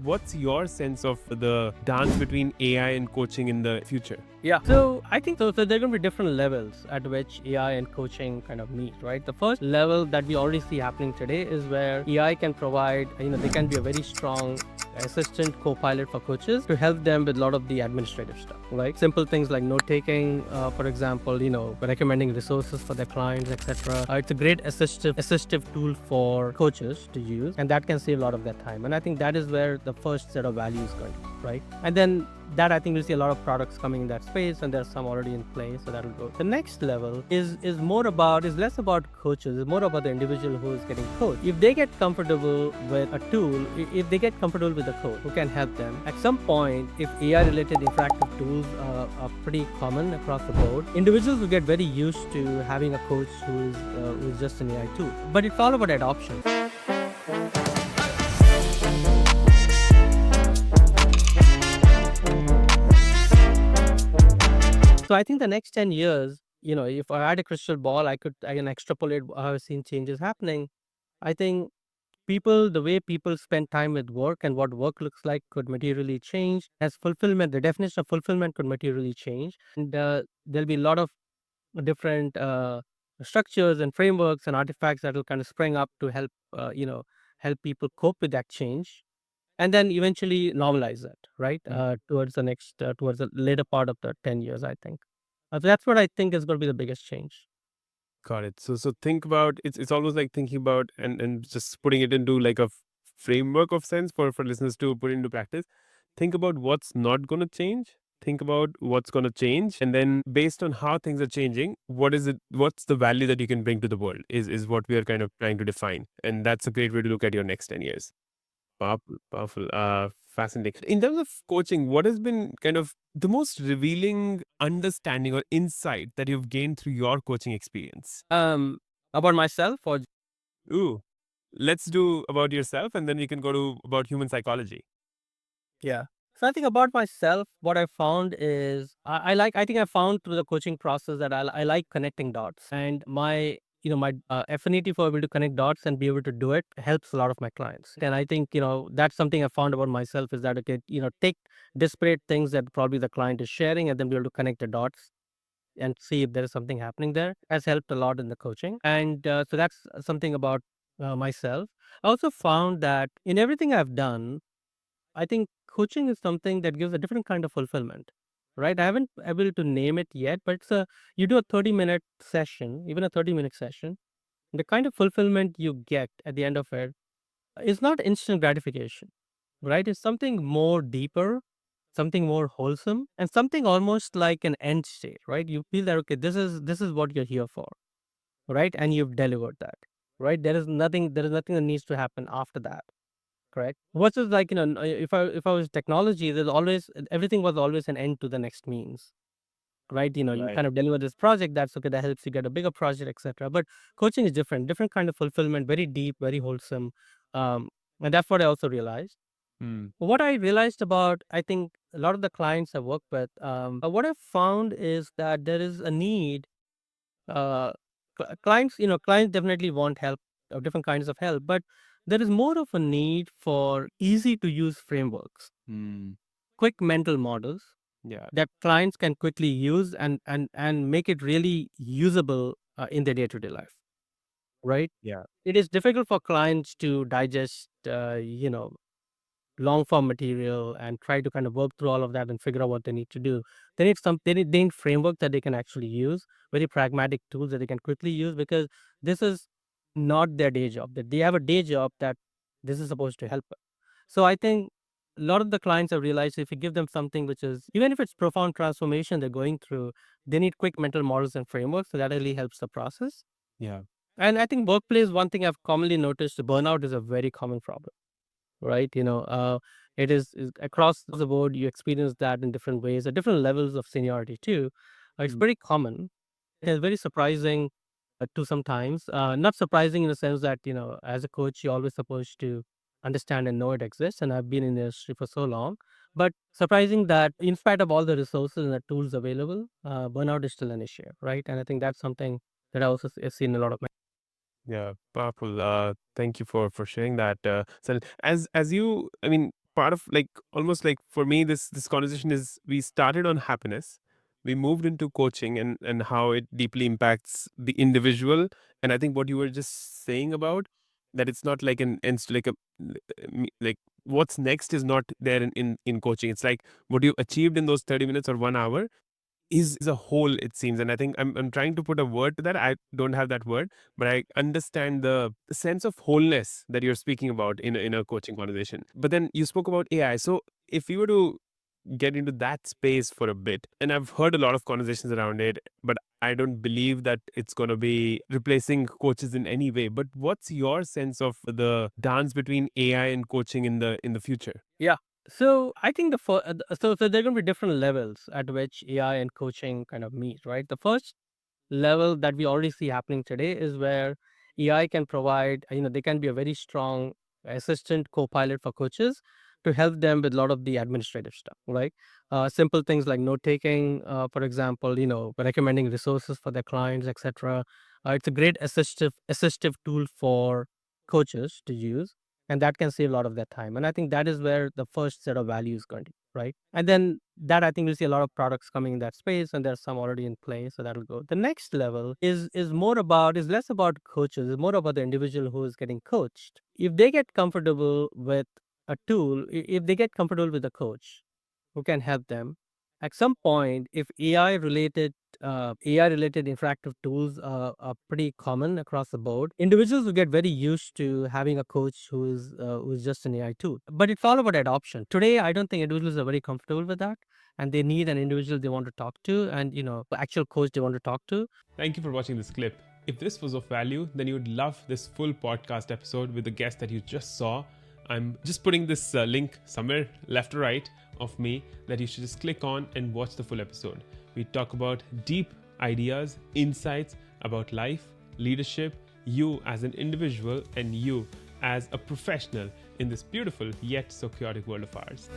what's your sense of the dance between AI and coaching in the future? Yeah. So I think so there are going to be different levels at which AI and coaching kind of meet, right? The first level that we already see happening today is where AI can provide, they can be a very strong assistant co-pilot for coaches to help them with a lot of the administrative stuff, right? Simple things like note taking, for example, recommending resources for their clients, etc. It's a great assistive tool for coaches to use, and that can save a lot of their time. And I think that is where the first set of value is going to be, right? And then that I think we'll see a lot of products coming in that space, and there's some already in place, so that'll go. The next level is less about coaches, it's more about the individual who is getting coached. If they get comfortable with a tool, if they get comfortable with a coach who can help them, at some point, if AI related interactive tools are pretty common across the board, individuals will get very used to having a coach who is just an AI tool. But it's all about adoption. So I think the next 10 years, if I had a crystal ball, I can extrapolate how I've seen changes happening. I think the way people spend time with work and what work looks like could materially change. As fulfillment, the definition of fulfillment could materially change. And there'll be a lot of different structures and frameworks and artifacts that will kind of spring up to help people cope with that change. And then eventually normalize that, right? Towards the later part of the 10 years, I think. So that's what I think is going to be the biggest change. Got it. So think about it's almost like thinking about and just putting it into like a framework of sense for listeners to put into practice. Think about what's not going to change. Think about what's going to change, and then based on how things are changing, what's the value that you can bring to the world is what we are kind of trying to define, and that's a great way to look at your next 10 years. Powerful, powerful, fascinating. In terms of coaching, what has been kind of the most revealing understanding or insight that you've gained through your coaching experience? About myself, or Ooh, let's do about yourself, and then we can go to about human psychology. yeah. So I think about myself, what I found is I think I found through the coaching process that I like connecting dots, and my affinity for able to connect dots and be able to do it helps a lot of my clients. And I think that's something I found about myself is that okay, take disparate things that probably the client is sharing and then be able to connect the dots and see if there is something happening there has helped a lot in the coaching. And so that's something about myself. I also found that in everything I've done, I think coaching is something that gives a different kind of fulfillment, right? I haven't able to name it yet, but you do a 30-minute session, even a 30-minute session, the kind of fulfillment you get at the end of it is not instant gratification, right? It's something more deeper, something more wholesome, and something almost like an end state, right? You feel that okay, this is what you're here for, right? And you've delivered that, right? There is nothing that needs to happen after that. Correct. What's it like, if I was technology, there's always everything was always an end to the next means, right? You Right. kind of deliver this project, that's okay, that helps you get a bigger project, etc. But coaching is different kind of fulfillment, very deep, very wholesome. Um, and that's what I also realized. Hmm. What I realized about, I think a lot of the clients I work with, what I found is that there is a need. Uh, clients definitely want help, different kinds of help, but there is more of a need for easy to use frameworks, Hmm. quick mental models Yeah. that clients can quickly use and make it really usable in their day-to-day life, right? Yeah. It is difficult for clients to digest long form material and try to kind of work through all of that and figure out what they need to do. They need framework that they can actually use, very pragmatic tools that they can quickly use, because this is not their day job. That they have a day job that this is supposed to help. So I think a lot of the clients have realized if you give them something which is, even if it's profound transformation they're going through, they need quick mental models and frameworks. So that really helps the process. Yeah. And I think workplace, one thing I've commonly noticed, burnout is a very common problem, right? It is across the board. You experience that in different ways, at different levels of seniority too. It's Hmm. very common. It's very surprising to sometimes. Not surprising in the sense that as a coach, you're always supposed to understand and know it exists. And I've been in the industry for so long, but surprising that in spite of all the resources and the tools available, burnout is still an issue, right? And I think that's something that I also seen a lot of my. Yeah. Powerful. Thank you for sharing that. So as you, I mean, part of like almost like for me, this conversation is we started on happiness, we moved into coaching and how it deeply impacts the individual. And I think what you were just saying about that it's not like like a like what's next is not there in coaching. It's like what you achieved in those 30 minutes or 1 hour is a whole, it seems. And I think I'm trying to put a word to that. I don't have that word, but I understand the sense of wholeness that you're speaking about in a coaching conversation. But then you spoke about AI. So if you were to get into that space for a bit, and I've heard a lot of conversations around it, but I don't believe that it's going to be replacing coaches in any way. But what's your sense of the dance between AI and coaching in the future? Yeah. So I think so there are going to be different levels at which AI and coaching kind of meet, right? The first level that we already see happening today is where AI can provide, they can be a very strong assistant co-pilot for coaches to help them with a lot of the administrative stuff, right? Simple things like note taking, for example, recommending resources for their clients, etc. It's a great assistive tool for coaches to use, and that can save a lot of their time. And I think that is where the first set of value is going to be, right? And then that I think we'll see a lot of products coming in that space, and there's some already in place, so that'll go. The next level is less about coaches, it's more about the individual who is getting coached. If they get comfortable with a tool, if they get comfortable with a coach who can help them, at some point, if AI related interactive tools are pretty common across the board, individuals will get very used to having a coach who is just an AI tool. But it's all about adoption. Today, I don't think individuals are very comfortable with that, and they need an individual they want to talk to, and the actual coach they want to talk to. Thank you for watching this clip. If this was of value, then you would love this full podcast episode with the guest that you just saw. I'm just putting this link somewhere left or right of me that you should just click on and watch the full episode. We talk about deep ideas, insights about life, leadership, you as an individual, and you as a professional in this beautiful yet so chaotic world of ours.